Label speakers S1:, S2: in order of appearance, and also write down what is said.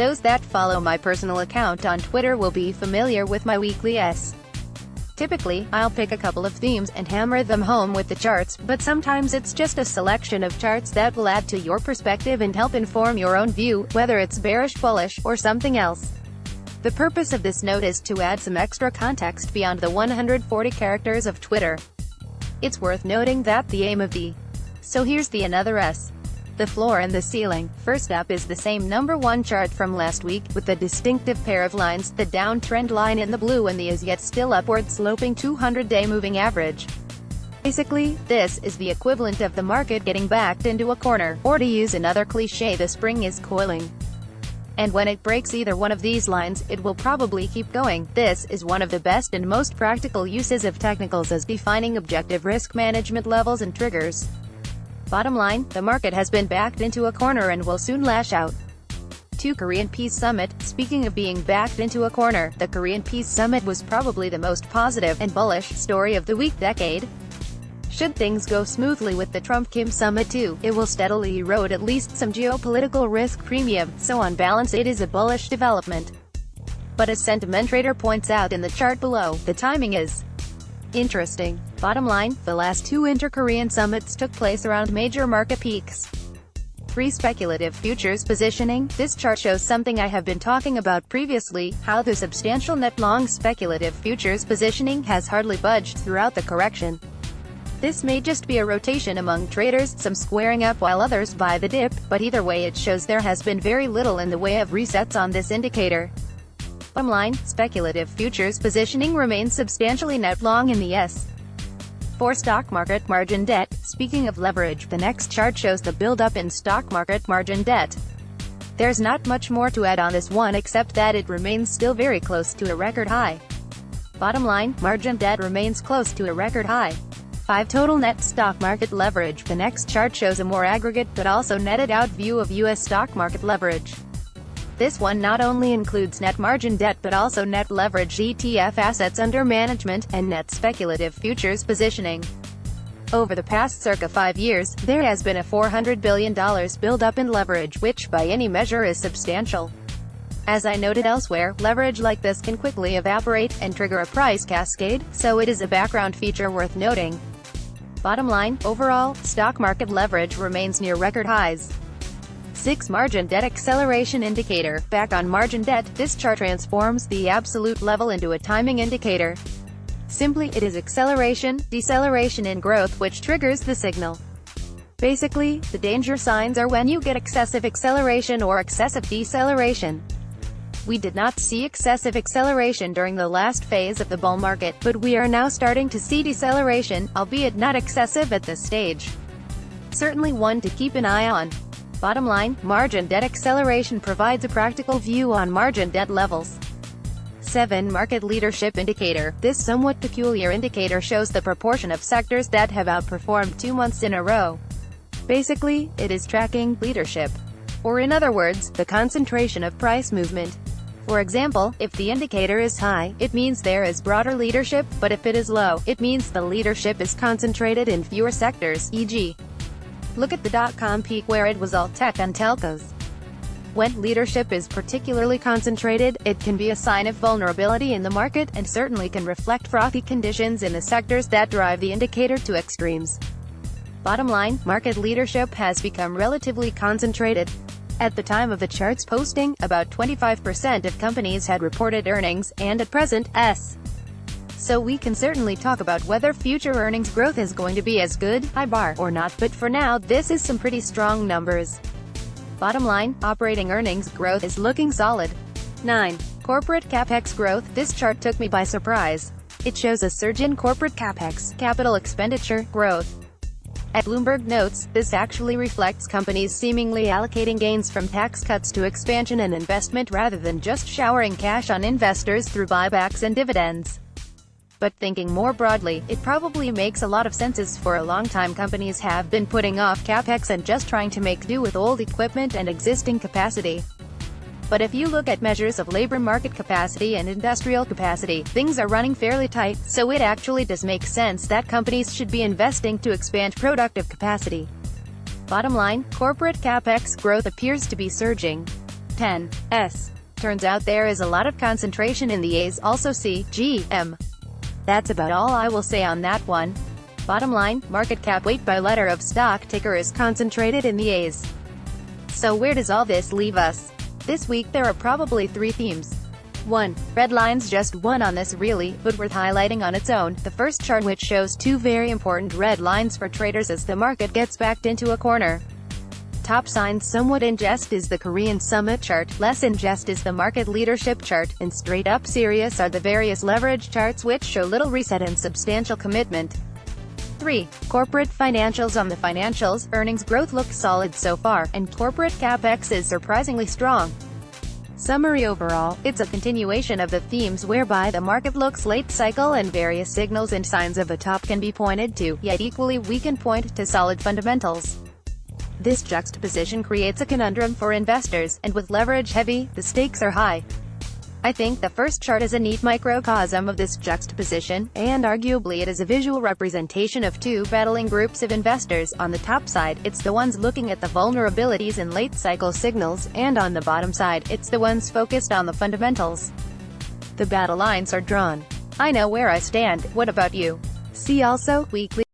S1: Those that follow my personal account on Twitter will be familiar with my weekly S. Typically, I'll pick a couple of themes and hammer them home with the charts, but sometimes it's just a selection of charts that will add to your perspective and help inform your own view, whether it's bearish, bullish, or something else. The purpose of this note is to add some extra context beyond the 140 characters of Twitter. It's worth noting that the aim of the So here's the another S. The floor and the ceiling. First up is the same number 1 chart from last week, with the distinctive pair of lines, the downtrend line in the blue and the as yet still upward sloping 200-day moving average. Basically, this is the equivalent of the market getting backed into a corner, or to use another cliche, the spring is coiling. And when it breaks either one of these lines, it will probably keep going. This is one of the best and most practical uses of technicals as defining objective risk management levels and triggers. Bottom line, the market has been backed into a corner and will soon lash out. 2. Korean Peace Summit. Speaking of being backed into a corner, the Korean Peace Summit was probably the most positive and bullish story of the week decade. Should things go smoothly with the Trump-Kim summit too, it will steadily erode at least some geopolitical risk premium, so on balance it is a bullish development. But as Sentiment Trader points out in the chart below, the timing is interesting. Bottom line, the last 2 inter-Korean summits took place around major market peaks. 3. Speculative futures positioning. This chart shows something I have been talking about previously, how the substantial net long speculative futures positioning has hardly budged throughout the correction. This may just be a rotation among traders, some squaring up while others buy the dip, but either way it shows there has been very little in the way of resets on this indicator. Bottom line, speculative futures positioning remains substantially net long in the S. 4. Stock market margin debt. Speaking of leverage, the next chart shows the build-up in stock market margin debt. There's not much more to add on this one except that it remains still very close to a record high. Bottom line, margin debt remains close to a record high. 5. Total net stock market leverage. The next chart shows a more aggregate but also netted out view of U.S. stock market leverage. This one not only includes net margin debt but also net leverage ETF assets under management, and net speculative futures positioning. Over the past circa 5 years, there has been a $400 billion build-up in leverage, which by any measure is substantial. As I noted elsewhere, leverage like this can quickly evaporate and trigger a price cascade, so it is a background feature worth noting. Bottom line, overall, stock market leverage remains near record highs. 6. Margin debt acceleration indicator. Back on margin debt, this chart transforms the absolute level into a timing indicator. Simply, it is acceleration, deceleration in growth which triggers the signal. Basically, the danger signs are when you get excessive acceleration or excessive deceleration. We did not see excessive acceleration during the last phase of the bull market, but we are now starting to see deceleration, albeit not excessive at this stage. Certainly one to keep an eye on. Bottom line, margin debt acceleration provides a practical view on margin debt levels. 7. Market leadership indicator. This somewhat peculiar indicator shows the proportion of sectors that have outperformed 2 months in a row. Basically, it is tracking leadership. Or in other words, the concentration of price movement. For example, if the indicator is high, it means there is broader leadership, but if it is low, it means the leadership is concentrated in fewer sectors, e.g. look at the dot-com peak where it was all tech and telcos. When leadership is particularly concentrated, it can be a sign of vulnerability in the market, and certainly can reflect frothy conditions in the sectors that drive the indicator to extremes. Bottom line, market leadership has become relatively concentrated. At the time of the chart's posting, about 25% of companies had reported earnings, and at present, So we can certainly talk about whether future earnings growth is going to be as good, high bar, or not, but for now, this is some pretty strong numbers. Bottom line, operating earnings growth is looking solid. 9. Corporate capex growth. This chart took me by surprise. It shows a surge in corporate capex, capital expenditure, growth. As Bloomberg notes, this actually reflects companies seemingly allocating gains from tax cuts to expansion and investment rather than just showering cash on investors through buybacks and dividends. But thinking more broadly, it probably makes a lot of sense as for a long time companies have been putting off capex and just trying to make do with old equipment and existing capacity. But if you look at measures of labor market capacity and industrial capacity, things are running fairly tight, so it actually does make sense that companies should be investing to expand productive capacity. Bottom line, corporate capex growth appears to be surging. 10. S. Turns out there is a lot of concentration in the A's. Also see G. M. That's about all I will say on that one. Bottom line, market cap weight by letter of stock ticker is concentrated in the A's. So where does all this leave us? This week there are probably 3 themes. 1. Red lines, just one on this really, but worth highlighting on its own. The first chart, which shows 2 very important red lines for traders as the market gets backed into a corner. Top sign somewhat in jest is the Korean Summit chart, less in jest is the market leadership chart, and straight up serious are the various leverage charts which show little reset and substantial commitment. 3. Corporate financials. On the financials, earnings growth looks solid so far, and corporate capex is surprisingly strong. Summary: overall, it's a continuation of the themes whereby the market looks late cycle and various signals and signs of a top can be pointed to, yet equally we can point to solid fundamentals. This juxtaposition creates a conundrum for investors, and with leverage heavy, the stakes are high. I think the first chart is a neat microcosm of this juxtaposition, and arguably it is a visual representation of 2 battling groups of investors. On the top side, it's the ones looking at the vulnerabilities and late cycle signals, and on the bottom side, it's the ones focused on the fundamentals. The battle lines are drawn. I know where I stand, what about you? See also, weekly.